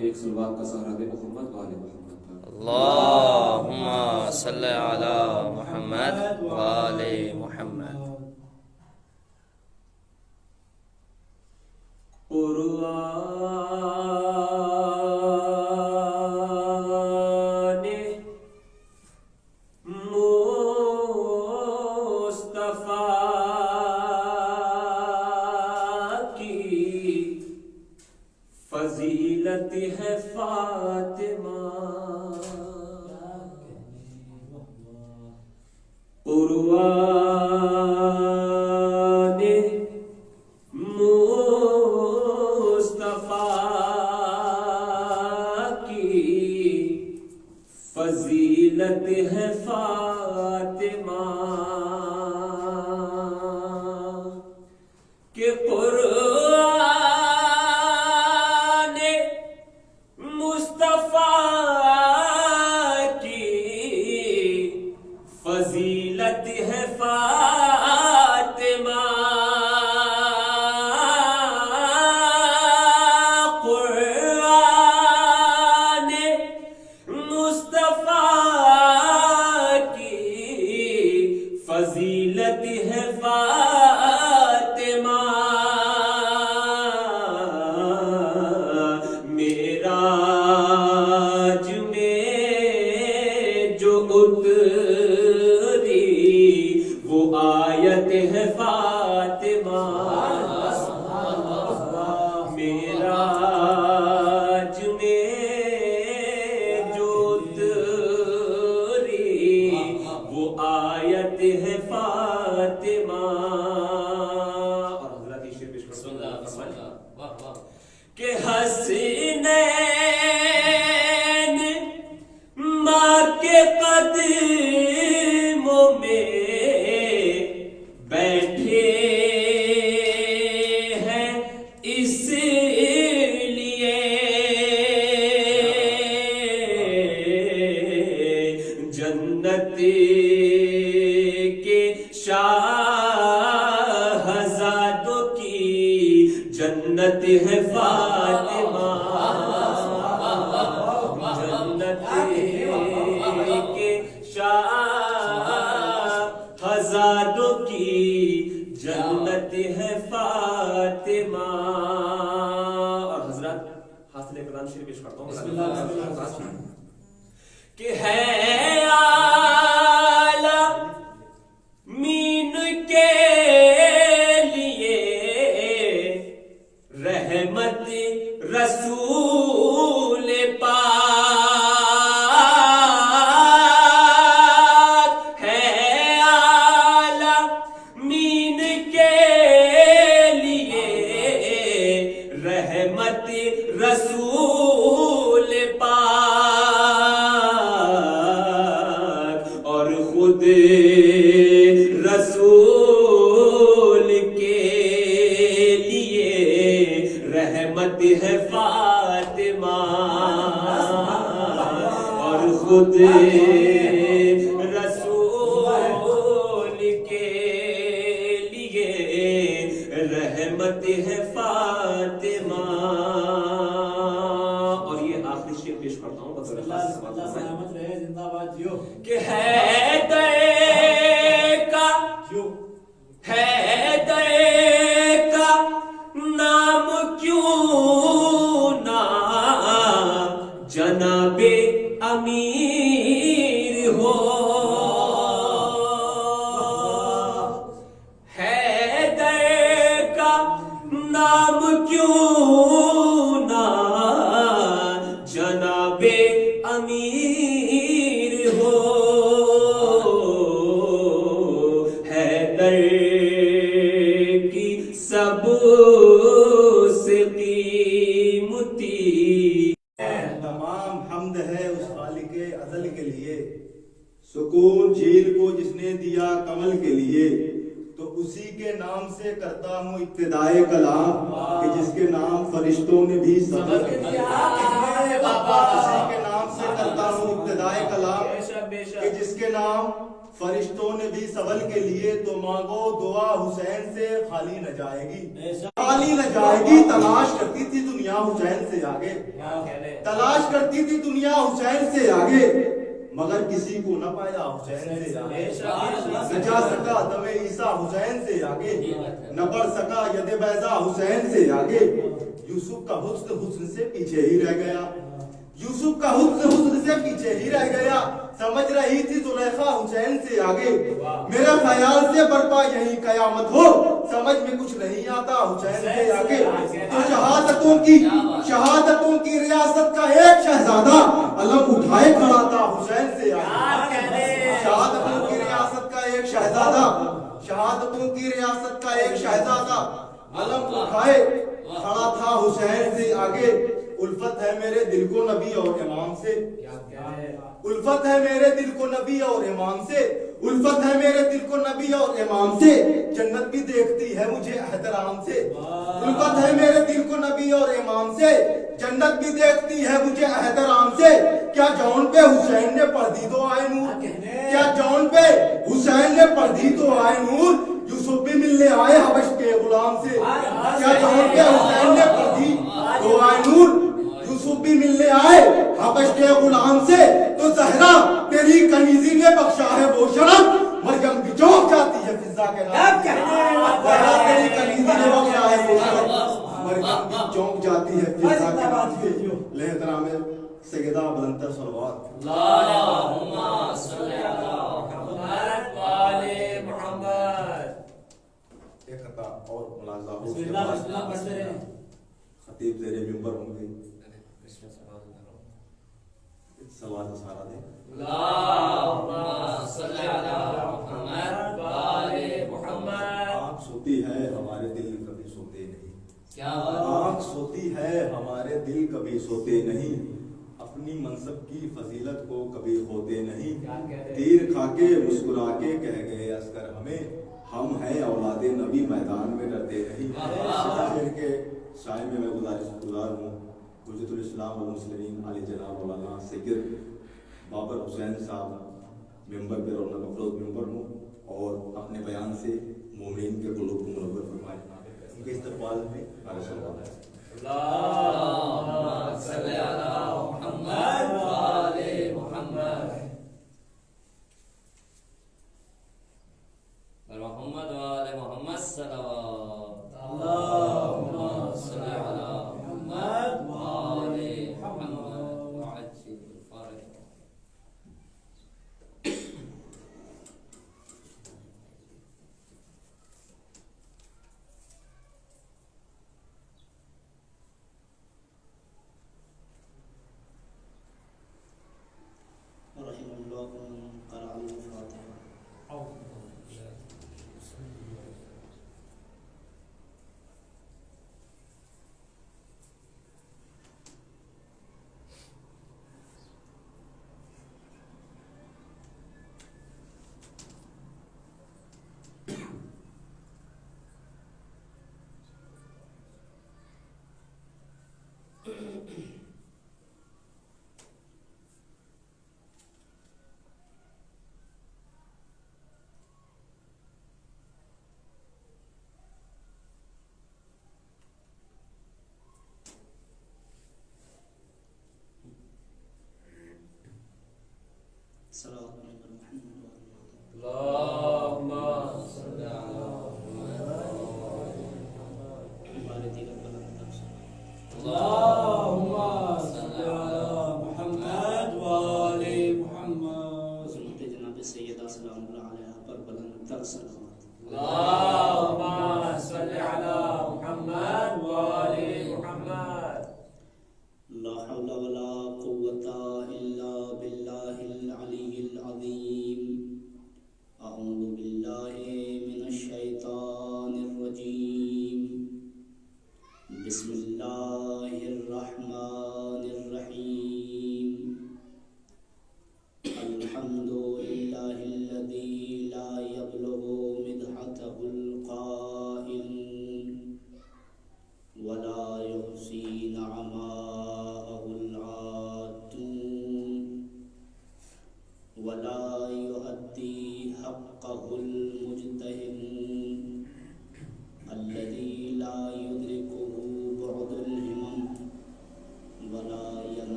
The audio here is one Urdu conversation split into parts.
ایک صلوات کا سہارا دے محمد والے محمد پر۔ اللہم صلی علی محمد وآل محمد۔ قرآن مصطفیٰ کی فضیلت ہے فاطمہ، قرآن مصطفیٰ کی فضیلت ہے فاطمہ، کہ قرآن مصطفیٰ کی فضیلت ہے فاطمہ، قرآن مصطفیٰ کی فضیلت ہے فاطمہ، معراج میں جو اتری وہ آیت ہے فاطمہ، معراج میں جو اتری وہ آیت ہے فاطمہ۔ اور حضرات یہ شعر پیش کرتے ہیں کہ حسنین ماں کے قدموں میں بیٹھے ہیں اس لیے، جنت کے شاہزادوں کی جنت ہے فاطمہ، جنت کے شاہزادوں کی جنت ہے فاطمہ۔ اور حضرات ہاتھ لے کر شریف پیش کرتا ہوں کہ ہے عالمین کے لیے رحمت رسول پاک، ہے عالمین کے لیے رحمت رسول پاک، اور خود رسول کے لیے رحمت ہے فاطمہ، اور خود رسول کے لیے رحمت ہے فاطمہ۔ اور یہ آخری شعر پیش کرتا ہوں بطور خاص کہ حیدر کا نام کیوں نہ جناب امیر ہو، حیدر کا نام کیوں نہ جناب امیر ہو، حیدر کی سب سے قیمتی تمام حمد ہے اس خالق ازل کے لیے، سکون جھیل کو جس نے دیا کمل کے لیے، تو اسی کے نام سے کرتا ہوں ابتدائے کلام کہ جس کے نام فرشتوں نے بھی صبر کیا، اسی کے نام سے کرتا ہوں ابتدائے کلام کہ جس کے نام فرشتوں نے بھی سبل کے لیے، تو مانگو دعا حسین سے خالی نہ جائے گی۔ پالی نہ جائے گی. تلاش کرتی تھی دنیا حسین سے آگے, تلاش کرتی تھی دنیا حسین سے آگے, مگر کسی کو نہ پایا حسین سے آگے. نہ جا سکا دم عیسیٰ حسین سے آگے, نہ بڑھ سکا ید بیضا حسین سے آگے. یوسف کا حسن حسن سے پیچھے ہی رہ گیا, یوسف کا حسن حسن سے پیچھے ہی رہ گیا. سمجھ رہی تھی زلیخا حسین سے آگے, میرے خیال سے برپا یہی قیامت ہو. سمجھ میں کچھ نہیں آتا حسین سے آگے. تو شہادتوں کی ریاست کا ایک شہزادہ علم اٹھائے کھڑا تھا حسین سے آگے. شہادتوں کی ریاست کا ایک شہزادہ, شہادتوں کی ریاست کا ایک شہزادہ علم اٹھائے کھڑا تھا حسین سے آگے. الفت ہے میرے دل کو نبی اور امام سے, الفت ہے میرے دل کو نبی اور امام سے, الفت ہے میرے دل کو نبی اور امام سے. جنت بھی دیکھتی ہے مجھے احترام سے, الفت ہے میرے دل کو نبی اور امام سے. جنت بھی دیکھتی ہے مجھے احترام سے. کیا جون پہ حسین نے پڑھ دی تو آئے نور, کیا جون پہ حسین نے پڑھ دی تو آئے نور. یوسف بھی ملنے آئے حبش کے غلام سے, کیا جون پہ حسین نے پڑھ دی تو آئے نور. یوسف بھی ملنے آئے حبش کے غلام سے. تو زہرا تیری کنیزی نے بخشا ہے وہ شرف, مریم بھی چونک جاتی ہے فضا کے نام سے. زہرا تیری کنیزی نے بخشا ہے وہ شرف, مریم بھی چونک جاتی ہے فضا کے نام سے. لہ احترام سیدہ بلندتر صلوات اللہم صلی علی محمد و آل محمد. ایک خطا اور ملاحظہ ہو, اس کے بعد خطیب زیر ممبر ہوں گے, صلوات سارا دیں. اللہم صلی علی محمد و آل محمد. آنکھ سوتی ہے ہمارے دل کبھی سوتے نہیں, کیا آنکھ سوتی ہے ہمارے دل کبھی سوتے نہیں. اپنی منصب کی فضیلت کو کبھی کھوتے نہیں. تیر کھا کے مسکرا کے کہہ گئے عسکر ہمیں, ہم ہیں اولاد نبی میدان میں ڈرتے نہیں. شعر کے شاعر میں گزار ہوں حجت الاسلام والمسلمین علی جناب مولانا سید بابر حسین صاحب ممبر پہ رونق افروز ممبر ہوں, اور اپنے بیان سے مومنین کے قلوب کو منور فرمائے. ان کے استقبال میں اللہم صلی علی محمد و آل محمد. محمد و آل محمد صلوات. اللہم صلی علی محمد و آل محمد وعجل الفارغ. رحم اللہ من قرأ الفاتحہ. صلوات پر محمد اللہم صلی علی والدی ربنا اللہم صلی علی محمد و آل محمد. حضرت جناب سیدہ سلام اللہ علیہ پر بلند تر صلوات. اللہم صلی علی محمد و آل محمد. لا حول ولا قوة إلا بالله العلي العظيم.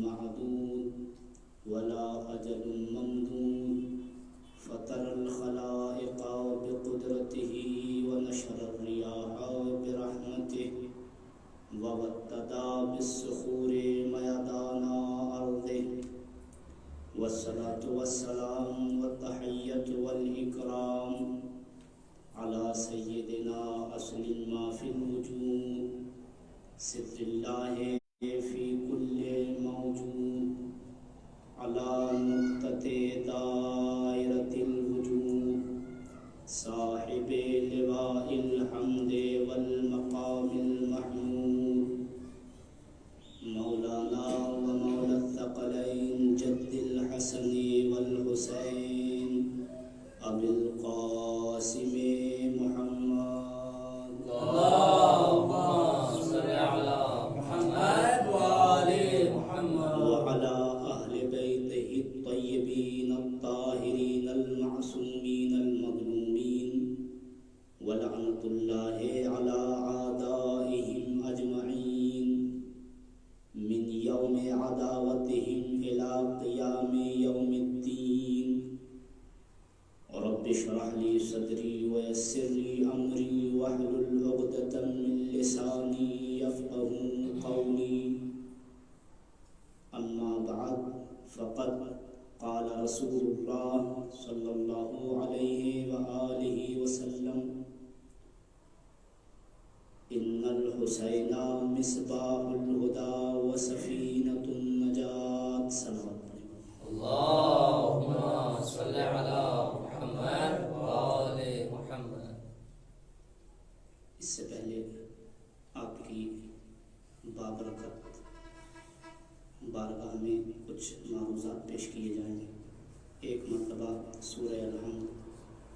معدود ولا أجل ممدود فطر الخلائق بقدرته ونشر الرياح برحمته وابتدى بالصخور ميدان أرضه والصلاة والسلام والتحية والإكرام على سيدنا أصل ما في الوجود ستر الله في كل موجود على نقطة دائرة الوجود صاحب لواء الحمد والمقام المحمود مولانا ومولى الثقلين جد الحسن والحسين أبي القاسم محمد اللهم صل على محمد وآل محمد وعلى أهل بيته الطيبين الطاهرين المعصومين المظلومين ولعنة الله على أعدائهم أجمعين من يوم عداوتهم إلى قيام يوم الدين رب اشرح لي صدري ويسر لي أمري واحلل عقدة من لساني يفقه قولي أما بعد فقد قال رسول الله صلى الله عليه وآله وسلم إن الحسين مصباح الهدى وسفينة النجاة صلوات اللهم صل على محمد وآل محمد. اس سے پہلے آپ کی بابرکت بارگاہ میں کچھ معروضات پیش کیے جائیں گے. ایک مرتبہ سورہ الحمد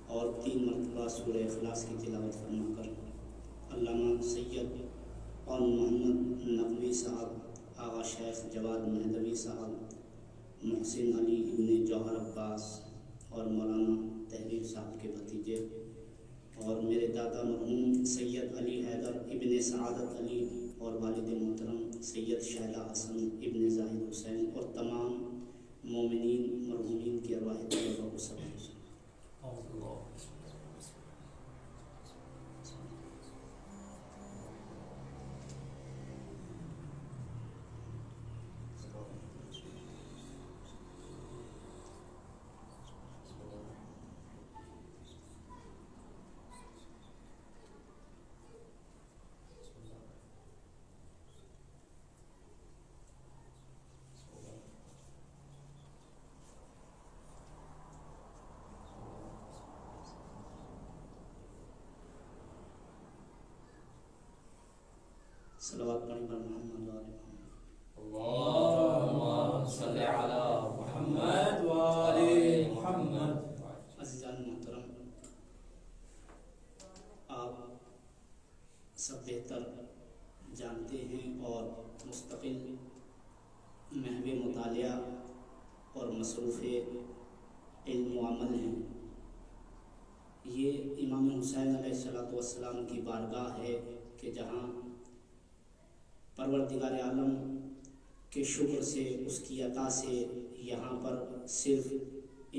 اور 3 مرتبہ سورہ اخلاص کی تلاوت فرما کر علامہ سید اور محمد نقوی صاحب، آغا شیخ جواد مہدوی صاحب، محسن علی ابن جوہر عباس اور مولانا تحریر صاحب کے بھتیجے اور میرے دادا مرحوم سید علی حیدر ابن سعادت علی اور والد محترم سید شہلا حسن ابن زاہد حسین اور تمام مومنین مرحومین کی ارواح طیبہ کو سلام. صلوات پڑھیں پر محمد و آل محمد. اللهم صل على محمد وآل محمد. عزیزان محترم، آپ سب بہتر جانتے ہیں اور مستقل محو مطالعہ اور مصروف علم و عمل ہیں. یہ امام حسین علیہ السلام کی بارگاہ ہے کہ جہاں پروردگار عالم کے شکر سے، اس کی عطا سے یہاں پر صرف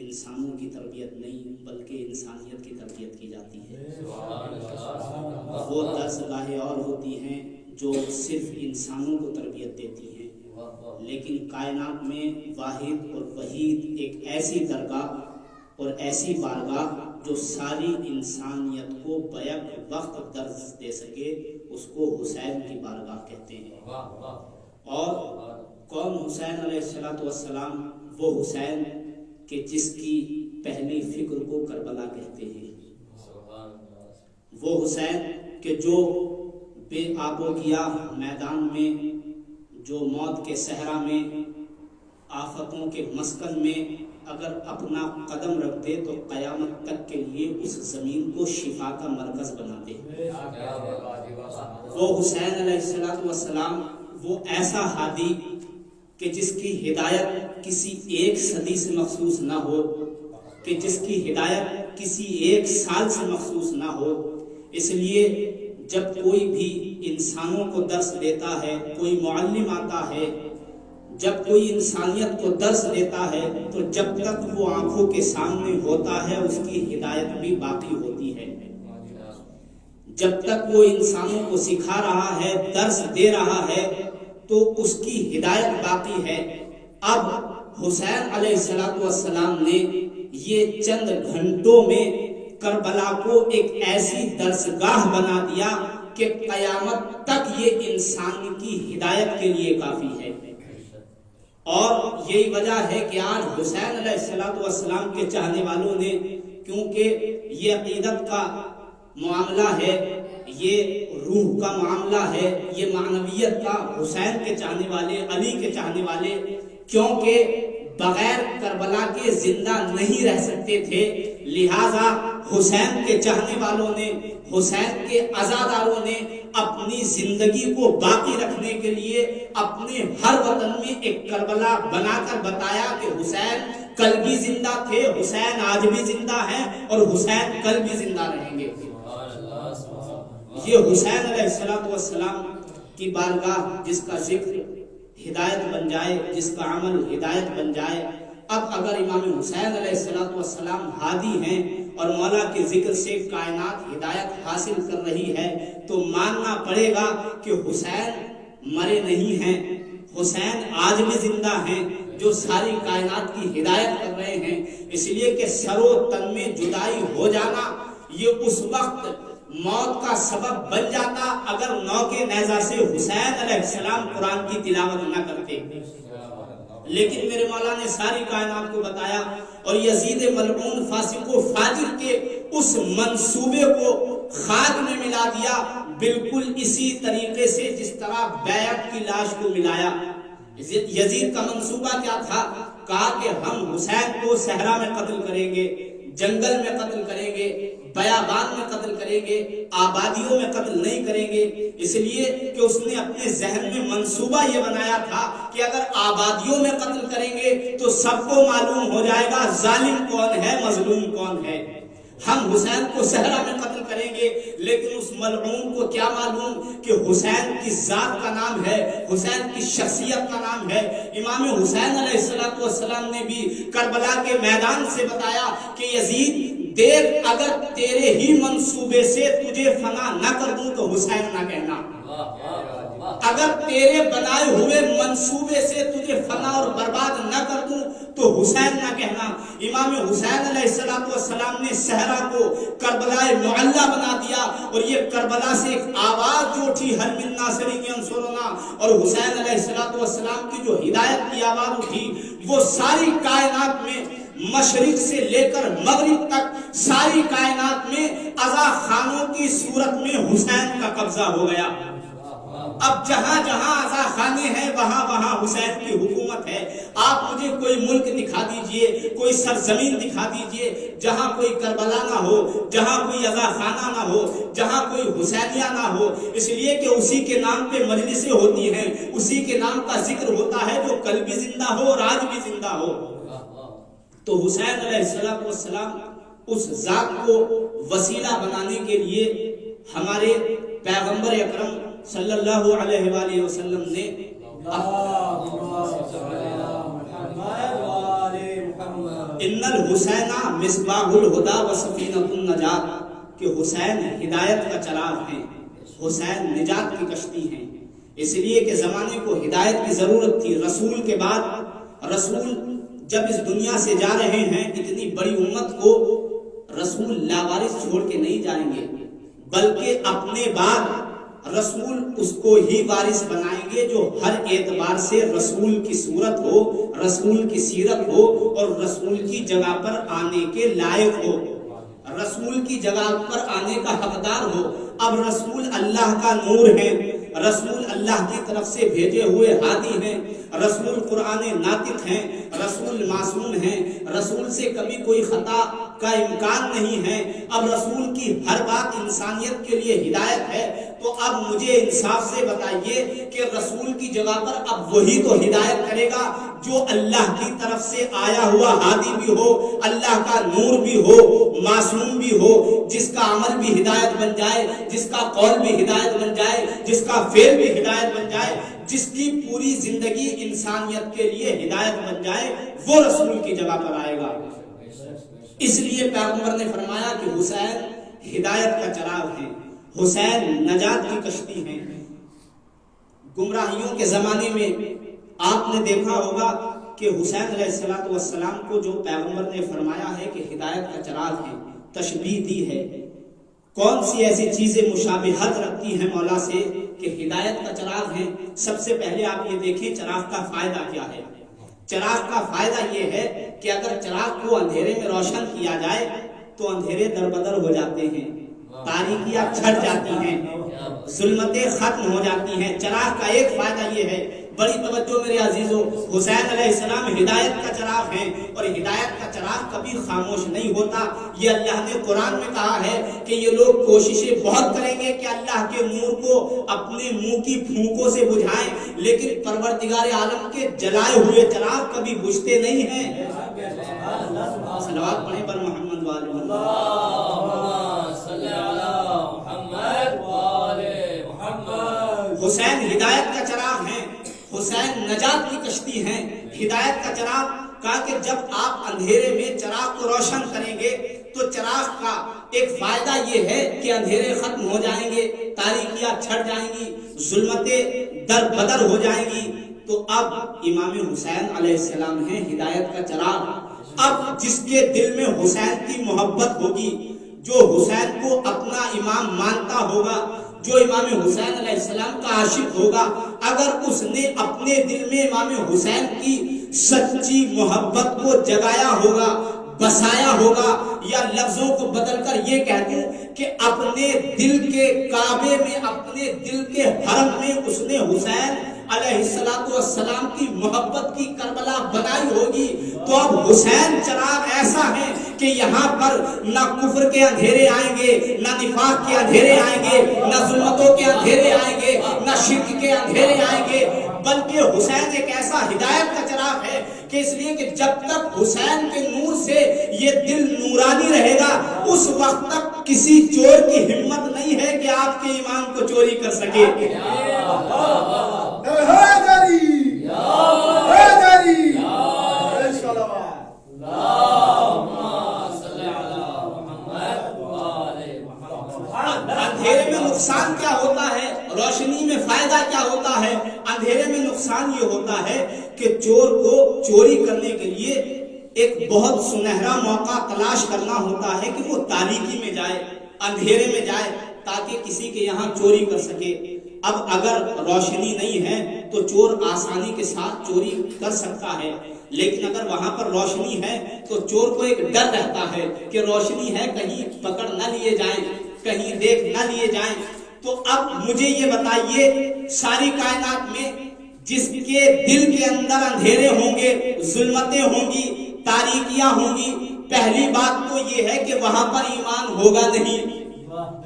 انسانوں کی تربیت نہیں بلکہ انسانیت کی تربیت کی جاتی ہے. وہ درس گاہیں اور ہوتی ہیں جو صرف انسانوں کو تربیت دیتی ہیں، لیکن کائنات میں واحد اور وحید ایک ایسی درگاہ اور ایسی بارگاہ جو ساری انسانیت کو بیک وقت درس دے سکے، اس کو حسین کی بارگاہ کہتے ہیں. اور کون حسین علیہ السلام؟ وہ حسین کہ جس کی پہلی فکر کو کربلا کہتے ہیں. وہ حسین کہ جو بے آب و گیاہ میدان میں، جو موت کے صحرا میں، آفتوں کے مسکن میں اگر اپنا قدم رکھ دے تو قیامت تک کے لیے اس زمین کو شفا کا مرکز بنا دے. وہ حسین علیہ السلام وہ ایسا ہادی کہ جس کی ہدایت کسی ایک صدی سے مخصوص نہ ہو، کہ جس کی ہدایت کسی ایک سال سے مخصوص نہ ہو. اس لیے جب کوئی بھی انسانوں کو درس دیتا ہے، کوئی معلم آتا ہے جب کوئی انسانیت کو درس دیتا ہے تو جب تک وہ آنکھوں کے سامنے ہوتا ہے اس کی ہدایت بھی باقی ہوتی ہے. جب تک وہ انسانوں کو سکھا رہا ہے، درس دے رہا ہے، تو اس کی ہدایت باقی ہے. اب حسین علیہ السلام نے یہ چند گھنٹوں میں کربلا کو ایک ایسی درسگاہ بنا دیا کہ قیامت تک یہ انسان کی ہدایت کے لیے کافی ہے. اور یہی وجہ ہے کہ آج حسین علیہ السلام کے چاہنے والوں نے، کیونکہ یہ عقیدت کا معاملہ ہے، یہ روح کا معاملہ ہے، یہ معنویت کا، حسین کے چاہنے والے، علی کے چاہنے والے کیونکہ بغیر کربلا کے زندہ نہیں رہ سکتے تھے، لہذا حسین کے چاہنے والوں نے، حسین کے عزاداروں نے اپنی زندگی کو باقی رکھنے کے لیے اپنے ہر وطن میں ایک کربلا بنا کر بتایا کہ حسین کل بھی زندہ تھے، حسین آج بھی زندہ ہیں اور حسین کل بھی زندہ رہیں گے. یہ حسین علیہ السلام کی بارگاہ جس کا ذکر ہدایت بن جائے، جس کا عمل ہدایت بن جائے. اب اگر امام حسین علیہ السلام ہادی ہیں اور مولا کے ذکر سے کائنات ہدایت حاصل کر رہی ہے تو ماننا پڑے گا کہ حسین مرے نہیں ہیں، حسین آج بھی زندہ ہیں جو ساری کائنات کی ہدایت کر رہے ہیں. اس لیے کہ سر و تن میں جدائی ہو جانا یہ اس وقت موت کا سبب بن جاتا اگر نوکے نیزہ سے حسین علیہ السلام قرآن کی تلاوت نہ کرتے. لیکن میرے مولا نے ساری کائنات کو بتایا اور یزید ملعون فاسق و فاجر کے اس منصوبے کو خاک میں ملا دیا، بالکل اسی طریقے سے جس طرح بیعت کی لاش کو ملایا. یزید کا منصوبہ کیا تھا؟ کہا کہ ہم حسین کو صحرا میں قتل کریں گے، جنگل میں قتل کریں گے، بیابان میں قتل کریں گے، آبادیوں میں قتل نہیں کریں گے. اس لیے کہ اس نے اپنے ذہن میں منصوبہ یہ بنایا تھا کہ اگر آبادیوں میں قتل کریں گے تو سب کو معلوم ہو جائے گا ظالم کون ہے، مظلوم کون ہے. ہم حسین کو صحرا میں قتل کریں گے، لیکن اس ملعون کو کیا معلوم کہ حسین کی ذات کا نام ہے، حسین کی شخصیت کا نام ہے. امام حسین علیہ السلام نے بھی کربلا کے میدان سے بتایا کہ یزید دیکھ، اگر تیرے ہی منصوبے سے تجھے فنا نہ کر دوں تو حسین نہ کہنا، اگر تیرے بنائے ہوئے منصوبے سے تجھے فنا اور برباد نہ کر دوں تو حسین نہ کہنا. امام حسین علیہ السلام نے صحرا کو کربلا معلی بنا دیا اور یہ کربلا سے ایک آواز جو اٹھی حل من ناصر ینصرنا، اور حسین علیہ السلام کی جو ہدایت کی آواز اٹھی وہ ساری کائنات میں مشرق سے لے کر مغرب تک ساری کائنات میں عزا خانوں کی صورت میں حسین کا قبضہ ہو گیا. اب جہاں جہاں عزا خانے ہیں وہاں وہاں حسین کی حکومت ہے. آپ مجھے کوئی ملک دکھا دیجئے، کوئی سرزمین دکھا دیجئے جہاں کوئی کربلا نہ ہو، جہاں کوئی عزا خانہ نہ ہو، جہاں کوئی حسینیہ نہ ہو. اس لیے کہ اسی کے نام پہ مجلسیں ہوتی ہیں، اسی کے نام کا ذکر ہوتا ہے جو کل بھی زندہ ہو اور آج بھی زندہ ہو. تو حسین علیہ السلام اس ذات کو وسیلہ بنانے کے لیے ہمارے پیغمبر اکرم صلی اللہ علیہ وآلہ وسلم نے ان الحسین مصباح الہدی و سفینۃ النجات کہ حسین ہدایت کا چراغ ہیں، حسین نجات کی کشتی ہیں. اس لیے کہ زمانے کو ہدایت کی ضرورت تھی. رسول کے بعد رسول جب اس دنیا سے جا رہے ہیں اتنی بڑی امت کو رسول لاوارث چھوڑ کے نہیں جائیں گے، بلکہ اپنے بعد رسول اس کو ہی وارث بنائیں گے جو ہر اعتبار سے رسول کی صورت ہو، رسول کی سیرت ہو اور رسول کی جگہ پر آنے کے لائق ہو، رسول کی جگہ پر آنے کا حقدار ہو. اب رسول اللہ کا نور ہے، رسول اللہ کی طرف سے بھیجے ہوئے ہادی ہیں، رسول قرآن ناطق ہیں، رسول معصوم ہیں، رسول سے کبھی کوئی خطا کا امکان نہیں ہے. اب رسول کی ہر بات انسانیت کے لیے ہدایت ہے. تو اب مجھے انصاف سے بتائیے کہ رسول کی جگہ پر اب وہی تو ہدایت کرے گا جو اللہ کی طرف سے آیا ہوا ہادی بھی ہو، اللہ کا نور بھی ہو، معصوم بھی ہو، جس کا عمل بھی ہدایت بن جائے، جس کا قول بھی ہدایت بن جائے، جس کا فعل بھی ہدایت بن جائے. جس کی پوری زندگی انسانیت کے لیے ہدایت بن جائے، وہ رسول کی جگہ پر آئے گا۔ اس لیے پیغمبر نے فرمایا کہ حسین ہدایت کا چراغ ہے، حسین نجات کی کشتی ہیں۔ گمراہیوں کے زمانے میں آپ نے دیکھا ہوگا کہ حسین علیہ السلام کو جو پیغمبر نے فرمایا ہے کہ ہدایت کا چراغ ہے، تشبیہ دی ہے، کون سی ایسی چیزیں مشابہت رکھتی ہیں مولا سے کہ ہدایت کا چراغ ہے؟ سب سے پہلے آپ یہ دیکھیں چراغ کا فائدہ کیا ہے۔ چراغ کا فائدہ یہ ہے کہ اگر چراغ کو اندھیرے میں روشن کیا جائے تو اندھیرے در بدر ہو جاتے ہیں، تاریکیاں چھٹ جاتی ہیں، ظلمتیں ختم ہو جاتی ہیں۔ چراغ کا ایک فائدہ یہ ہے، بڑی توجہ میرے عزیزوں، حسین علیہ السلام ہدایت کا چراغ ہے، اور ہدایت کا چراغ کبھی خاموش نہیں ہوتا۔ یہ اللہ نے قرآن میں کہا ہے کہ یہ لوگ کوششیں بہت کریں گے کہ اللہ کے نور کو اپنے منہ کی پھونکوں سے بجھائیں، لیکن پروردگار عالم کے جلائے ہوئے چراغ کبھی بجھتے نہیں ہیں۔ صلوات پڑھیں پر محمد والے محمد۔ حسین ہدایت کا چراغ ہے، حسین نجات کی کشتی ہیں۔ ہدایت کا چراغ کہا کہ جب آپ اندھیرے میں چراغ کو روشن کریں گے تو چراغ کا ایک فائدہ یہ ہے کہ اندھیرے ختم ہو جائیں گے، تاریکیاں چھٹ جائیں گی، ظلمتیں در بدر ہو جائیں گی۔ تو اب امام حسین علیہ السلام ہیں ہدایت کا چراغ۔ اب جس کے دل میں حسین کی محبت ہوگی، جو حسین کو اپنا امام مانتا ہوگا، جو امام حسین علیہ السلام کا عاشق ہوگا، اگر اس نے اپنے دل میں امام حسین کی سچی محبت کو جگایا ہوگا، بسایا ہوگا، یا لفظوں کو بدل کر یہ کہہ دوں کہ اپنے دل کے کعبے میں، اپنے دل کے حرم میں اس نے حسین علیہ السلام کی محبت کی کربلا بنائی ہوگی، تو اب حسین چراغ ایسا ہے کہ یہاں پر نہ کفر کے اندھیرے آئیں گے، نہ نفاق کے اندھیرے آئیں گے، نہ ظلمتوں کے اندھیرے آئیں گے، نہ شرک کے اندھیرے آئیں گے، بلکہ حسین ایک ایسا ہدایت کا چراغ ہے کہ اس لیے کہ جب تک حسین کے نور سے یہ دل نورانی رہے گا، اس وقت تک کسی چور کی ہمت نہیں ہے کہ آپ کے ایمان کو چوری کر سکے۔ اندھیرے میں نقصان کیا ہوتا ہے، روشنی میں فائدہ کیا ہوتا ہے؟ اندھیرے میں نقصان یہ ہوتا ہے کہ چور کو چوری کرنے کے لیے ایک بہت سنہرا موقع تلاش کرنا ہوتا ہے کہ وہ تاریکی میں جائے، اندھیرے میں جائے، تاکہ کسی کے یہاں چوری کر سکے۔ اب اگر روشنی نہیں ہے تو چور آسانی کے ساتھ چوری کر سکتا ہے، لیکن اگر وہاں پر روشنی ہے تو چور کو ایک ڈر رہتا ہے کہ روشنی ہے، کہیں پکڑ نہ لیے جائیں، کہیں دیکھ نہ لیے جائیں۔ تو اب مجھے یہ بتائیے، ساری کائنات میں جس کے دل کے اندر اندھیرے ہوں گے، ظلمتیں ہوں گی، تاریکیاں ہوں گی، پہلی بات تو یہ ہے کہ وہاں پر ایمان ہوگا نہیں،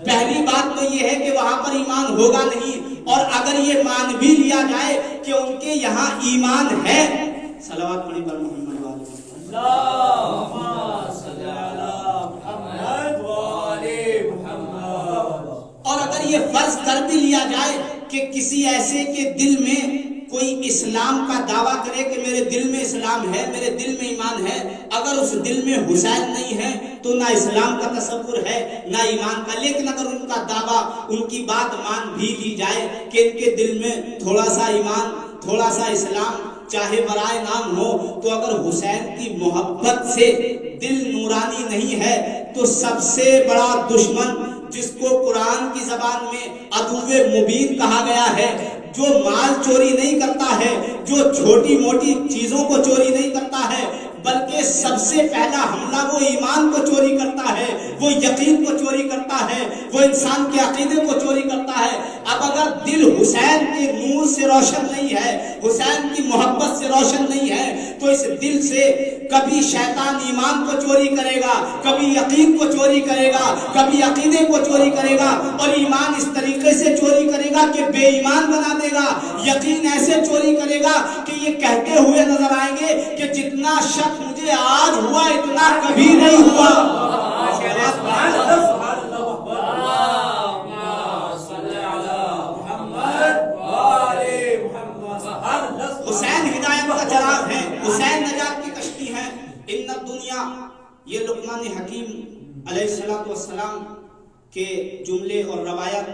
پہلی بات تو یہ ہے کہ وہاں پر ایمان ہوگا نہیں، اور اگر یہ مان بھی لیا جائے کہ ان کے یہاں ایمان ہے، صلوات پڑھیں پر محمد والے اور اگر یہ فرض کر بھی لیا جائے کہ کسی ایسے کے دل میں کوئی اسلام کا دعویٰ کرے کہ میرے دل میں اسلام ہے، میرے دل میں ایمان ہے، اگر اس دل میں حسین نہیں ہے تو نہ اسلام کا تصور ہے نہ ایمان کا۔ لیکن اگر ان کا دعویٰ، ان کی بات مان بھی لی جائے کہ ان کے دل میں تھوڑا سا ایمان، تھوڑا سا اسلام، چاہے برائے نام ہو، تو اگر حسین کی محبت سے دل نورانی نہیں ہے تو سب سے بڑا دشمن، جس کو قرآن کی زبان میں عدو مبین کہا گیا ہے، جو مال چوری نہیں کرتا ہے، جو چھوٹی موٹی چیزوں کو چوری نہیں کرتا ہے، بلکہ سب سے پہلا حملہ وہ ایمان کو چوری کرتا ہے، وہ یقین کو چوری کرتا ہے، وہ انسان کے عقیدے کو چوری کرتا ہے۔ اب اگر دل حسین کے نور سے روشن نہیں ہے، حسین کی محبت سے روشن نہیں ہے، تو اس دل سے کبھی شیطان ایمان کو چوری کرے گا، کبھی یقین کو چوری کرے گا، کبھی عقیدے کو چوری کرے گا، اور ایمان اس طریقے سے چوری کرے گا کہ بے ایمان بنا دے گا، یقین ایسے چوری کرے گا کہ یہ کہتے ہوئے نظر آئیں گے کہ جتنا شک مجھے آج ہوا اتنا کبھی نہیں ہوا۔ یہ لقمان حکیم علیہ السلام کے جملے اور روایات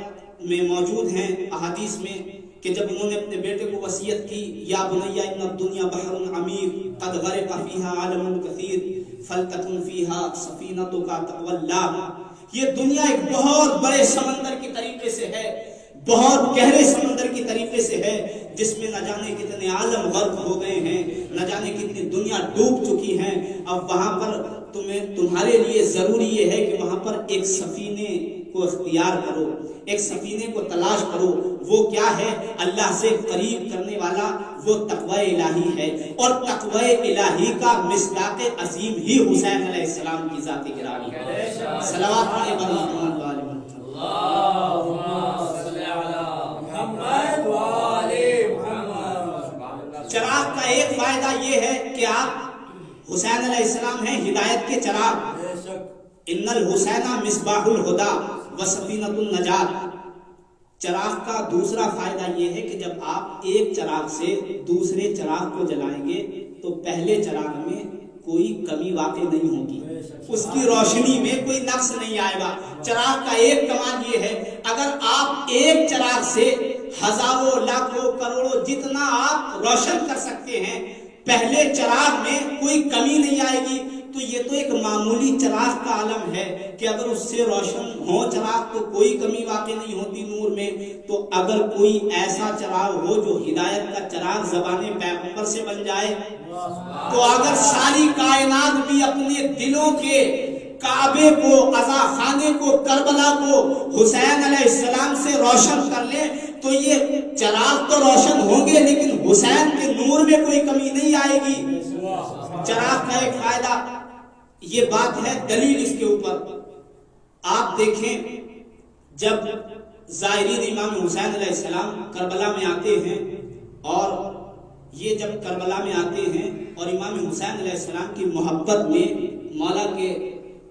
میں موجود ہیں احادیث میں کہ جب انہوں نے اپنے بیٹے کو وصیت کی یا بنیا ان الدنیا بحر عمیق قد غرق فیہا عالم کثیر فلتکن فیہا سفینتک تقوی اللہ، یہ دنیا ایک بہت بڑے سمندر کی طریقے سے ہے، بہت گہرے سمندر کی طریقے سے ہے، جس میں نہ جانے کتنے عالم غرق ہو گئے ہیں، نہ جانے کتنی دنیا ڈوب چکی ہیں۔ اب وہاں پر تمہارے لیے ضروری یہ ہے کہ وہاں پر ایک سفینے کو اختیار کرو، ایک سفینے کو تلاش کرو۔ وہ کیا ہے؟ اللہ سے قریب کرنے والا وہ تقوی الہی ہے، اور تقوی الہی کا مصداق عظیم ہی حسین علیہ السلام کی ذات گرامی ہے۔ صلوات علیہ محمد وآل محمد۔ اللہم صلی علی محمد وآل محمد۔ چراغ کا ایک فائدہ یہ ہے کہ آپ حسین علیہ السلام ہیں ہدایت کے چراغ۔ بے شک ان الحسین مصباح الہدی و سفینۃ النجات۔ چراغ کا دوسرا فائدہ یہ ہے کہ جب آپ ایک چراغ سے دوسرے چراغ کو جلائیں گے تو پہلے چراغ میں کوئی کمی واقع نہیں ہوگی، اس کی روشنی میں کوئی نقص نہیں آئے گا۔ چراغ کا ایک کمال یہ ہے، اگر آپ ایک چراغ سے ہزاروں لاکھوں کروڑوں جتنا آپ روشن کر سکتے ہیں، پہلے چراغ میں کوئی کمی نہیں آئے گی، تو یہ تو ایک معمولی چراغ کا عالم ہے کہ اگر اس سے روشن ہو چراغ تو کوئی کمی واقع نہیں ہوتی نور میں۔ تو اگر کوئی ایسا چراغ ہو جو ہدایت کا چراغ زبان پیغمبر سے بن جائے، تو اگر ساری کائنات بھی اپنے دلوں کے کعبے کو، عزا خانے کو، کربلا کو حسین علیہ السلام سے روشن کر لیں تو یہ چراغ تو روشن ہوں گے لیکن حسین کے نور میں کوئی کمی نہیں آئے گی۔ چراغ کا ایک فائدہ یہ بات ہے، دلیل اس کے اوپر آپ دیکھیں، جب زائرین امام حسین علیہ السلام کربلا میں آتے ہیں، اور یہ جب کربلا میں آتے ہیں اور امام حسین علیہ السلام کی محبت میں، مولا کے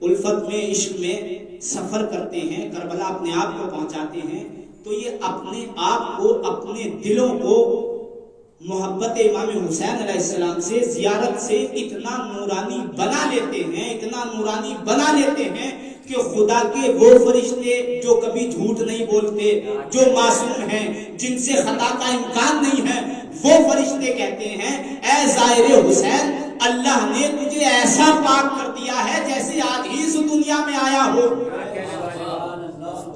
الفت میں، عشق میں سفر کرتے ہیں، کربلا اپنے آپ کو پہنچاتے ہیں، تو یہ اپنے آپ کو، اپنے دلوں کو محبت امام حسین علیہ السلام سے، زیارت سے اتنا نورانی بنا لیتے ہیں، اتنا نورانی بنا لیتے ہیں کہ خدا کے وہ فرشتے جو کبھی جھوٹ نہیں بولتے، جو معصوم ہیں، جن سے خطا کا امکان نہیں ہے، وہ فرشتے کہتے ہیں اے زائر حسین، اللہ نے تجھے ایسا پاک کر دیا ہے جیسے آج ہی اس دنیا میں آیا ہو۔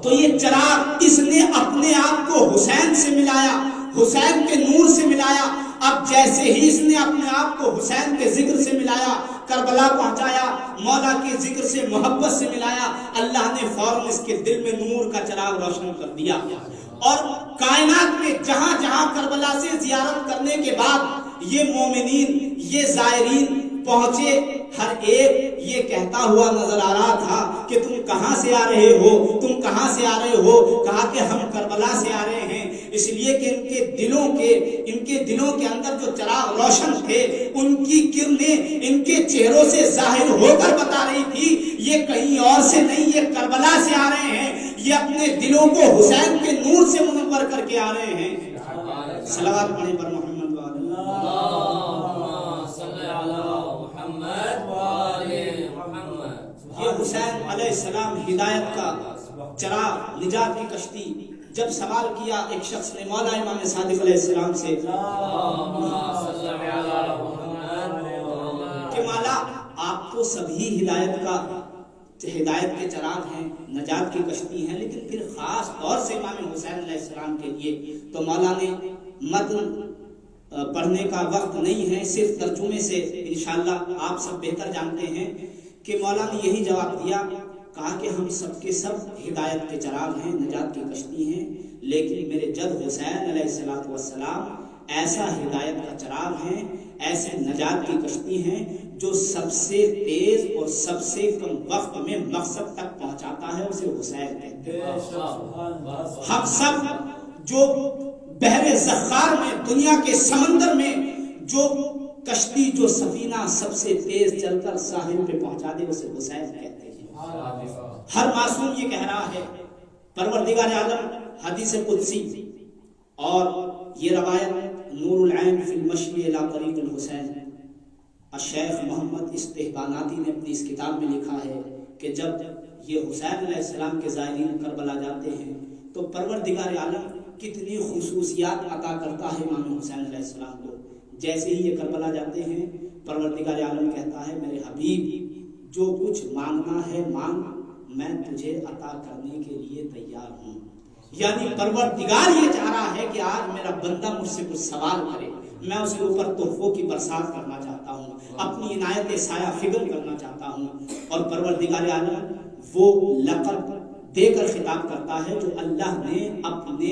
تو یہ چراغ، اس نے اپنے آپ کو حسین سے ملایا، حسین کے نور سے ملایا۔ اب جیسے ہی اس نے اپنے آپ کو حسین کے ذکر سے ملایا، کربلا پہنچایا، مولا کے ذکر سے، محبت سے ملایا، اللہ نے فوراً اس کے دل میں نور کا چراغ روشن کر دیا۔ اور کائنات میں جہاں جہاں کربلا سے زیارت کرنے کے بعد یہ مومنین، یہ زائرین پہنچے، ہر ایک یہ کہتا ہوا نظر آ رہا تھا کہ تم کہاں سے آ رہے ہو، تم کہاں سے آ رہے ہو؟ کہا کہ ہم کربلا سے آ رہے ہیں، اس لیے کہ ان کے دلوں کے اندر جو چراغ روشن تھے، ان کی کرنیں ان کے چہروں سے ظاہر ہو کر بتا رہی تھی یہ کہیں اور سے نہیں، یہ کربلا سے آ رہے ہیں، یہ اپنے دلوں کو حسین کے نور سے منور کر کے آ رہے ہیں۔ صلوات پڑھیں پر محمد یہ حسین علیہ السلام ہدایت کا چراغ، نجات کی کشتی۔ جب سوال کیا ایک شخص نے مولا امام صادق علیہ السلام سے کہ مولا آپ تو سبھی ہدایت کے چراغ ہیں، نجات کی کشتی ہیں، لیکن پھر خاص طور سے امام حسین علیہ السلام کے لیے تو مولا نے متن پڑھنے کا وقت نہیں ہے، صرف ترجمے سے انشاءاللہ آپ سب بہتر جانتے ہیں کہ مولا نے یہی جواب دیا، کہا کہ ہم سب کے سب ہدایت کے چراغ ہیں، نجات کی کشتی ہیں، لیکن میرے جد حسین علیہ السلام ایسا ہدایت کا چراغ ہیں، ایسے نجات کی کشتی ہیں جو سب سے تیز اور سب سے کم وقت میں مقصد تک پہنچاتا ہے، اسے حسین کہتے ہیں۔ ہم سب جو بحر زخار میں، دنیا کے سمندر میں جو کشتی، جو سفینہ سب سے تیز چل کر ساحل پہ پہنچا دے، اسے حسین کہتے ہیں۔ ہر معصوم یہ کہہ رہا ہے، پروردگار عالم حدیث قدسی اور یہ روایت نور العین فی المشی الی طریق الحسین، شیخ محمد استحباناتی نے اپنی اس کتاب میں لکھا ہے کہ جب یہ حسین علیہ السلام کے زائرین کربلا جاتے ہیں تو پروردگار عالم کتنی خصوصیات عطا کرتا ہے امام حسین علیہ السلام کو. جیسے ہی یہ کربلا جاتے ہیں پروردگار عالم کہتا ہے میرے حبیب جو کچھ مانگنا ہے مانگ، میں تجھے عطا کرنے کے لیے تیار ہوں. یعنی پروردگار یہ چاہ رہا ہے کہ آج میرا بندہ مجھ سے کچھ سوال کرے، میں اس کے اوپر تحفوں کی برسات کرنا چاہتا ہوں، اپنی عنایت سایہ فکر کرنا چاہتا ہوں. اور پروردگار عالم وہ لقب دے کر خطاب کرتا ہے جو اللہ نے اپنے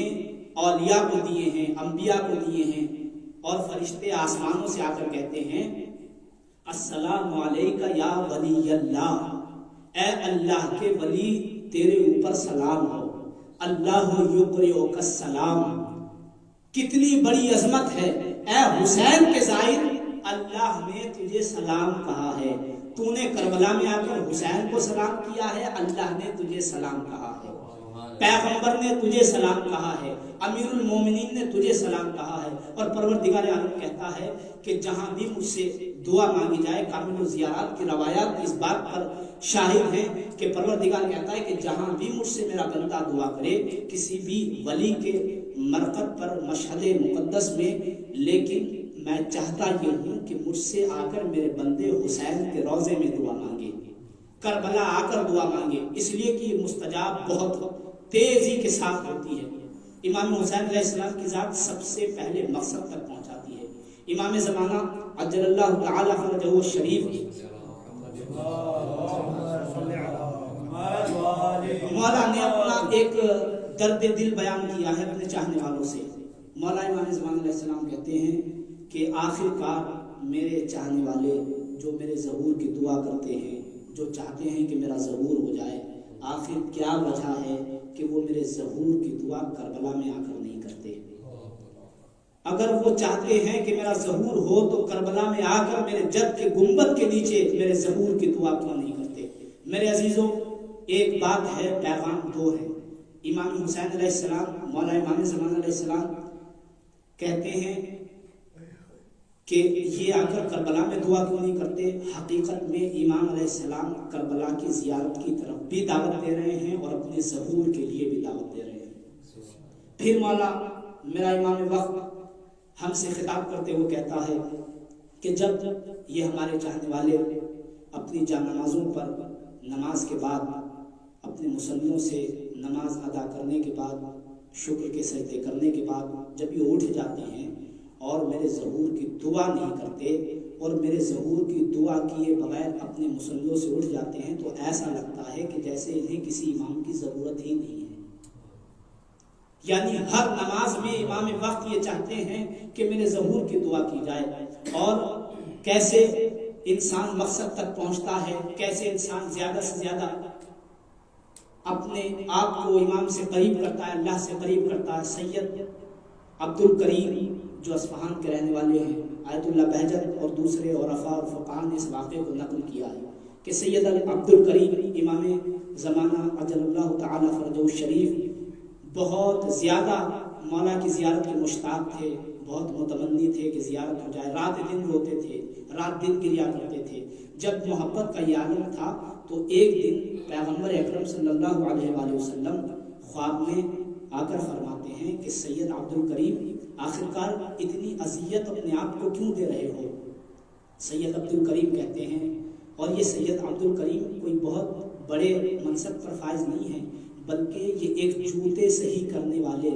اولیاء کو دیے ہیں، انبیاء کو دیے ہیں. اور فرشتے آسمانوں سے آ کر کہتے ہیں السلام علیکہ یا ولی اللہ، اے اللہ کے ولی تیرے اوپر سلام ہو. اللہ یقرئک السلام. کتنی بڑی عظمت ہے، اے حسین کے زائر اللہ نے تجھے سلام کہا ہے. تو نے کربلا میں آ کر حسین کو سلام کیا ہے، اللہ نے تجھے سلام کہا ہے. پیغمبر نے تجھے سلام کہا ہے، امیر المومنین نے تجھے سلام کہا ہے. اور پروردگار عالم کہتا ہے کہ جہاں بھی مجھ سے دعا مانگی جائے، کامل الزیارات کی روایات اس بات پر شاہد ہیں کہ پروردگار کہتا ہے کہ جہاں بھی مجھ سے میرا بندہ دعا کرے، کسی بھی ولی کے مرقد پر مشہد مقدس میں، لیکن میں چاہتا یہ ہوں کہ مجھ سے آ کر میرے بندے حسین کے روضے میں دعا مانگے، کربلا آ کر دعا مانگے، اس لیے کہ یہ مستجاب بہت تیزی کے ساتھ ہوتی ہے. امام حسین علیہ السلام کی ذات سب سے پہلے مقصد تک پہنچاتی ہے. امام زمانہ عجل اللہ تعالی فرجہ الشریف مولا نے اپنا ایک درد دل بیان کیا ہے اپنے چاہنے والوں سے. مولا امام زمانہ علیہ السلام کہتے ہیں کہ آخر کار میرے چاہنے والے جو میرے ظہور کی دعا کرتے ہیں، جو چاہتے ہیں کہ میرا ظہور ہو جائے، آخر کیا وجہ ہے کہ وہ میرے ظہور کی دعا کربلا میں آ کر نہیں کرتے؟ اگر وہ چاہتے ہیں کہ میرا ظہور ہو تو کربلا میں آ کر میرے جد کے گنبد کے نیچے میرے ظہور کی دعا کیوں نہیں کرتے؟ میرے عزیزوں، ایک بات ہے، پیغام دو ہے. امام حسین علیہ السلام، مولا امام زمان علیہ السلام کہتے ہیں کہ یہ آ کر کربلا میں دعا کیوں نہیں کرتے. حقیقت میں امام علیہ السلام کربلا کی زیارت کی طرف بھی دعوت دے رہے ہیں اور اپنے ظہور کے لیے بھی دعوت دے رہے ہیں. پھر مولا میرا امام وقت ہم سے خطاب کرتے ہوئے کہتا ہے کہ جب یہ ہمارے چاہنے والے اپنی جان نمازوں پر نماز کے بعد اپنے مصلیوں سے نماز ادا کرنے کے بعد شکر کے سجدے کرنے کے بعد جب یہ اٹھ جاتے ہیں اور میرے ظہور کی دعا نہیں کرتے اور میرے ظہور کی دعا کیے بغیر اپنے مصلیوں سے اٹھ جاتے ہیں تو ایسا لگتا ہے کہ جیسے انہیں کسی امام کی ضرورت ہی نہیں ہے. یعنی ہر نماز میں امام وقت یہ چاہتے ہیں کہ میرے ظہور کی دعا کی جائے. اور کیسے انسان مقصد تک پہنچتا ہے، کیسے انسان زیادہ سے زیادہ اپنے آپ کو امام سے قریب کرتا ہے، اللہ سے قریب کرتا ہے. سید عبد الکریم جو اصفہان کے رہنے والے ہیں، آیت اللہ بہجت اور دوسرے عرفاء اور فقہاء نے اس واقعے کو نقل کیا ہے کہ سید عبد الکریم امام زمانہ عجل اللہ تعالی فرجہ الشریف بہت زیادہ مولا کی زیارت کے مشتاق تھے، بہت متمنی تھے کہ زیارت ہو جائے. رات دن روتے تھے، رات دن گریا کرتے تھے. جب محبت کا یہ عالم تھا تو ایک دن پیغمبر اکرم صلی اللہ علیہ وآلہ وسلم خواب میں آ کر فرماتے ہیں کہ سید عبد الکریم آخرکار اتنی اذیت اپنے آپ کو کیوں دے رہے ہو؟ سید عبد الکریم کہتے ہیں، اور یہ سید عبد الکریم کوئی بہت بڑے منصب پر فائز نہیں ہے، بلکہ یہ ایک جوتے صحیح کرنے والے،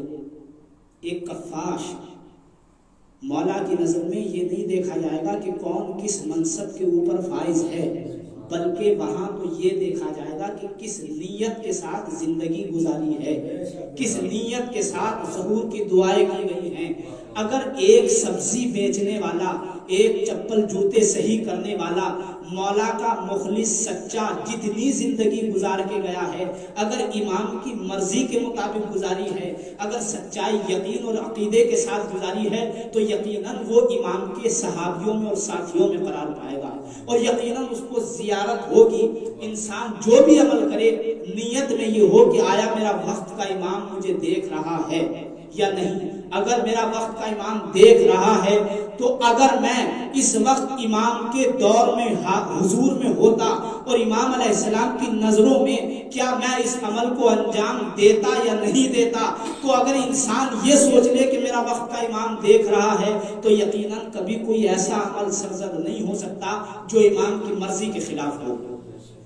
ایک کفاش. مولا کی نظر میں یہ نہیں دیکھا جائے گا کہ کون کس منصب کے اوپر فائز ہے، بلکہ وہاں تو یہ دیکھا جائے گا کہ کس نیت کے ساتھ زندگی گزاری ہے، کس نیت کے ساتھ ظہور کی دعائیں کی گئی ہیں. اگر ایک سبزی بیچنے والا، ایک چپل جوتے صحیح کرنے والا مولا کا مخلص سچا جتنی زندگی گزار کے گیا ہے، اگر امام کی مرضی کے مطابق گزاری ہے، اگر سچائی یقین اور عقیدے کے ساتھ گزاری ہے، تو یقیناً وہ امام کے صحابیوں میں اور ساتھیوں میں قرار پائے گا اور یقیناً اس کو زیارت ہوگی. انسان جو بھی عمل کرے نیت میں یہ ہو کہ آیا میرا وقت کا امام مجھے دیکھ رہا ہے یا نہیں. اگر میرا وقت کا امام دیکھ رہا ہے تو اگر میں اس وقت امام کے دور میں حضور میں ہوتا اور امام علیہ السلام کی نظروں میں کیا میں اس عمل کو انجام دیتا یا نہیں دیتا؟ تو اگر انسان یہ سوچ لے کہ میرا وقت کا امام دیکھ رہا ہے تو یقیناً کبھی کوئی ایسا عمل سرزد نہیں ہو سکتا جو امام کی مرضی کے خلاف ہو۔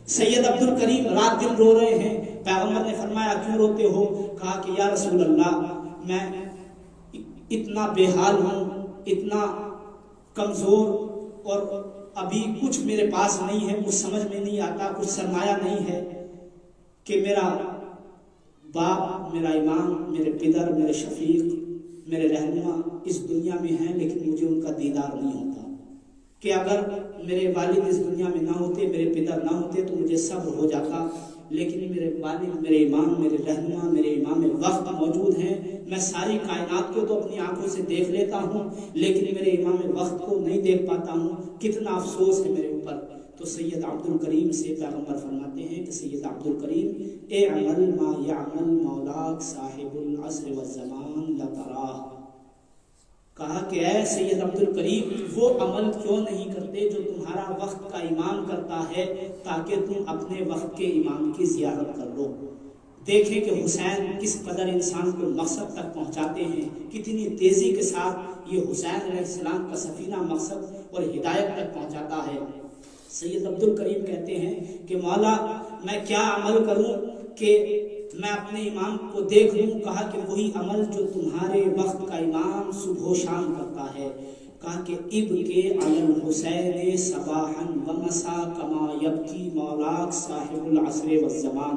سید عبد الکریم رات دن رو رہے ہیں، پیغمبر نے فرمایا کیوں روتے ہو؟ کہا کہ یا رسول اللہ میں اتنا بے حال ہوں، اتنا کمزور، اور ابھی کچھ میرے پاس نہیں ہے، کچھ سمجھ میں نہیں آتا، کچھ سرمایہ نہیں ہے کہ میرا باپ، میرا امام، میرے پدر، میرے شفیق، میرے رہنما اس دنیا میں ہیں لیکن مجھے ان کا دیدار نہیں ہوتا، کہ اگر میرے والد اس دنیا میں نہ ہوتے، میرے پدر نہ ہوتے تو مجھے صبر ہو جاتا، لیکن میرے والد، میرے امام، میرے رہنما، میرے امام وقت موجود ہیں، میں ساری کائنات کو تو اپنی آنکھوں سے دیکھ لیتا ہوں لیکن میرے امام وقت کو نہیں دیکھ پاتا ہوں، کتنا افسوس ہے میرے اوپر۔ تو سید عبد الکریم سے پیغمبر فرماتے ہیں کہ سید عبد الکریم اعمل ما یعمل مولاک صاحب العصر والزمان لتراہ، کہا کہ اے سید عبد الکریم وہ عمل کیوں نہیں کرتے جو تمہارا وقت کا امام کرتا ہے تاکہ تم اپنے وقت کے امام کی زیارت کر لو۔ دیکھیں کہ حسین کس قدر انسان کو مقصد تک پہنچاتے ہیں، کتنی تیزی کے ساتھ یہ حسین علیہ السلام کا سفینہ مقصد اور ہدایت تک پہنچاتا ہے۔ سید عبد الکریم کہتے ہیں کہ مولا میں کیا عمل کروں کہ میں اپنے امام کو دیکھ لوں؟ کہا کہ وہی عمل جو تمہارے وقت کا امام صبح و شام کرتا ہے۔ کہا کہ اب کے علی الحسین صباحا و مسا کما یبکی مولاک صاحب العصر والزمان،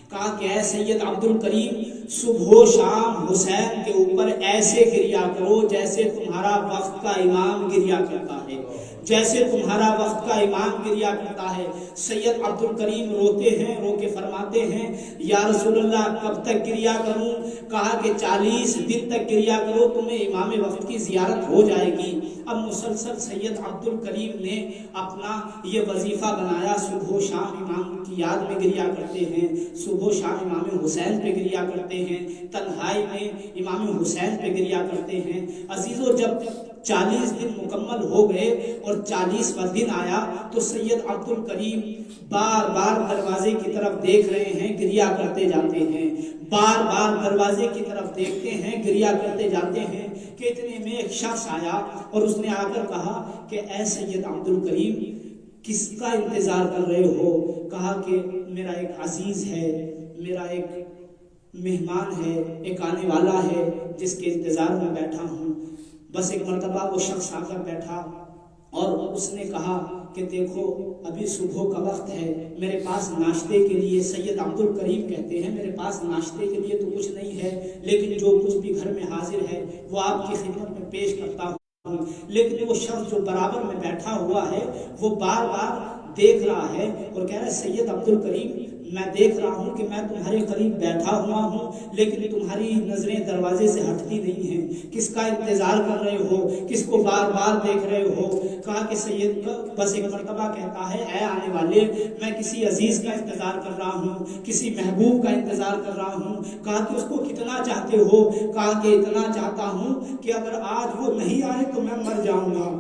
کہا کہ اے سید عبد الکریم صبح و شام حسین کے اوپر ایسے گریا کرو جیسے تمہارا وقت کا امام گریا کرتا ہے، جیسے تمہارا وقت کا امام گریا کرتا ہے۔ سید عبد الکریم روتے ہیں، رو کے فرماتے ہیں یا رسول اللہ کب تک گریا کروں؟ کہا کہ 40 دن تک گریا کرو، تمہیں امام وقت کی زیارت ہو جائے گی۔ اب مسلسل سید عبد الکریم نے اپنا یہ وظیفہ بنایا، صبح و شام امام کی یاد میں گریا کرتے ہیں، صبح و شام امام حسین پہ گریا کرتے ہیں، تنہائی میں امام حسین پہ گریا کرتے ہیں۔ عزیزو جب 40 دن مکمل ہو گئے اور 40واں دن آیا تو سید عبد الکریم بار بار دروازے کی طرف دیکھ رہے ہیں، گریا کرتے جاتے ہیں، بار بار دروازے کی طرف دیکھتے ہیں، گریا کرتے جاتے ہیں کہ اتنے میں ایک شخص آیا اور اس نے آ کر کہا کہ اے سید عبد الکریم کس کا انتظار کر رہے ہو؟ کہا کہ میرا ایک عزیز ہے، میرا ایک مہمان ہے، ایک آنے والا ہے جس کے انتظار میں بیٹھا ہوں۔ بس ایک مرتبہ وہ شخص آ کر بیٹھا اور اس نے کہا کہ دیکھو ابھی صبح کا وقت ہے، میرے پاس ناشتے کے لیے، سید عبد الکریم کہتے ہیں میرے پاس ناشتے کے لیے تو کچھ نہیں ہے لیکن جو کچھ بھی گھر میں حاضر ہے وہ آپ کی خدمت میں پیش کرتا ہوں۔ لیکن وہ شخص جو برابر میں بیٹھا ہوا ہے وہ بار بار دیکھ رہا ہے اور کہہ رہا ہے سید عبد الکریم میں دیکھ رہا ہوں کہ میں تمہارے قریب بیٹھا ہوا ہوں لیکن تمہاری نظریں دروازے سے ہٹتی نہیں ہیں، کس کا انتظار کر رہے ہو، کس کو بار بار دیکھ رہے ہو؟ کہا کہ سید بس ایک مرتبہ کہتا ہے اے آنے والے میں کسی عزیز کا انتظار کر رہا ہوں، کسی محبوب کا انتظار کر رہا ہوں۔ کہا کہ اس کو کتنا چاہتے ہو؟ کہا کہ اتنا چاہتا ہوں کہ اگر آج وہ نہیں آئے تو میں مر جاؤں گا،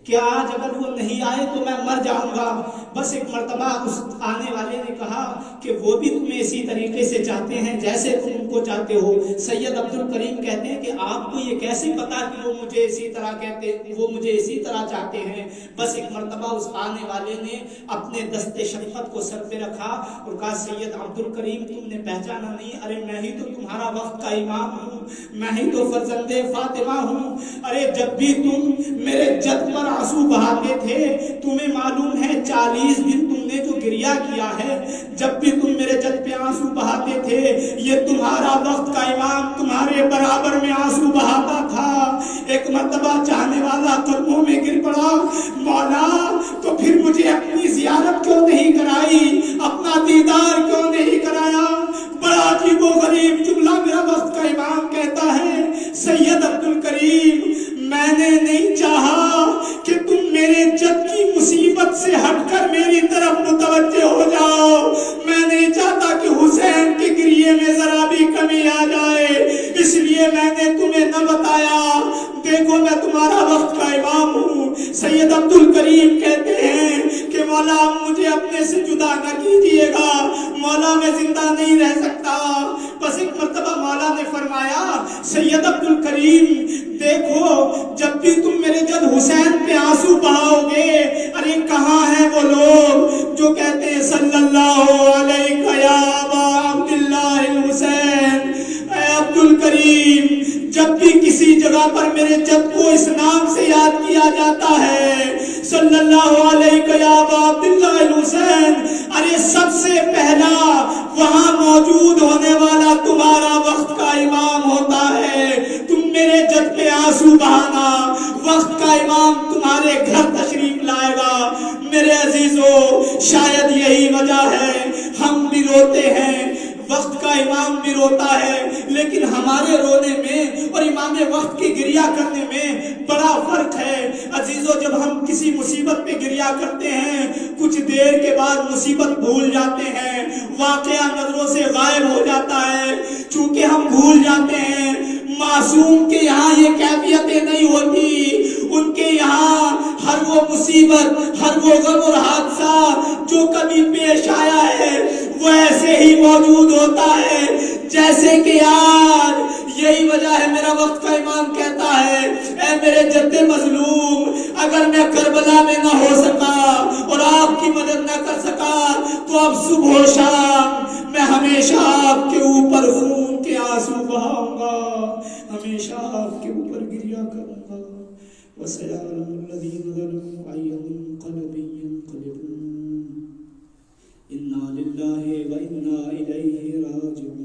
کہ آج اگر وہ نہیں آئے تو میں مر جاؤں گا۔ بس ایک مرتبہ اس آنے والے نے کہا کہ وہ بھی تمہیں اسی طریقے سے چاہتے ہیں جیسے تم ان کو چاہتے ہو۔ سید عبد الکریم کہتے ہیں کہ آپ کو یہ کیسے پتا کہ وہ مجھے اسی طرح چاہتے ہیں؟ بس ایک مرتبہ اس آنے والے نے اپنے دست شفقت کو سر پہ رکھا اور کہا سید عبد الکریم تم نے پہچانا نہیں؟ ارے میں ہی تو تمہارا وقت کا امام ہوں، میں ہی تو فرزند فاطمہ ہوں۔ ارے جب بھی تم میرے جد پر آنسو بہاتے تھے تمہیں معلوم ہے 40 دن تم نے جو گریا کیا ہے، جب بھی تم میرے جد پہ آنسو بہاتے تھے یہ تمہارا وقت کا امام تمہارے برابر میں آنسو بہاتا تھا۔ ایک مرتبہ چاہنے والا قدموں میں گر پڑا، مولا تو پھر مجھے اپنی زیارت کیوں نہیں کرائی، اپنا دیدار کیوں نہیں کرایا؟ بڑا عجیب و غریب جملہ میرا وقت کا امام کہتا ہے سید عبد الکریم میں نے نہیں چاہا کہ تم میرے جد کی مصیبت سے ہٹ کر میری طرف متوجہ ہو جاؤ، میں نہیں چاہتا کہ حسین کے گریے میں ذرا بھی کمی آ جائے، اس لیے میں نے مجھے نہ بتایا؟ دیکھو میں تمہارا وقت کا امام ہوں۔ سید عبد الکریم کہتے ہیں کہ مولا مجھے اپنے سے جدا نہ کیجئے گا، مولا میں زندہ نہیں رہ سکتا۔ بس ایک مرتبہ مولا نے فرمایا سید عبد الکریم دیکھو جب بھی تم میرے جد حسین پہ آنسو بہاؤ گے، ارے کہاں ہیں وہ لوگ جو کہتے ہیں صلی اللہ علیہ یا ابا عبداللہ الحسین؟ اے عبد الکریم جب بھی کسی جگہ پر میرے جد کو اس نام سے یاد کیا جاتا ہے صلی اللہ علیہ یا ابا عبداللہ الحسین، ارے سب سے پہلا وہاں موجود ہونے والا تمہارا وقت کا امام ہوتا ہے۔ تم میرے جد پہ آنسو بہانا، وقت کا امام تمہارے گھر تشریف لائے گا۔ میرے عزیزو شاید یہی وجہ ہے ہم بھی روتے ہیں، وقت کا امام بھی روتا ہے، لیکن ہمارے رونے میں اور امام وقت کی گریہ کرنے میں بڑا فرق ہے۔ عزیزو جب ہم کسی مصیبت پہ گریہ کرتے ہیں کچھ دیر کے بعد مصیبت بھول جاتے ہیں، واقعہ نظروں سے غائب ہو جاتا ہے، چونکہ ہم بھول جاتے ہیں۔ معصوم کے یہاں یہ کیفیتیں نہیں ہوتی، ان کے یہاں ہر وہ مصیبت، ہر وہ غم اور حادثہ جو کبھی پیش آیا ہے وہ ایسے ہی موجود ہوتا ہے جیسے کہ آج۔ یہی وجہ ہے میرا وقت کا امام کہتا ہے اے میرے جد مظلوم، اگر میں کربلا میں نہ ہو سکا اور آپ کی مدد نہ کر سکا تو اب صبح و شام میں ہمیشہ آپ کے اوپر خون کے آنسو بہاؤں گا، ہمیشہ آپ کے اوپر گریہ کروں گا۔ وَسَيَعْلَمُ الَّذِينَ ظَلَمُوا أَيَّ مُنقَلَبٍ يَنقَلِبُونَ إِنَّا لِلَّهِ وَإِنَّا إِلَيْهِ رَاجِعُونَ۔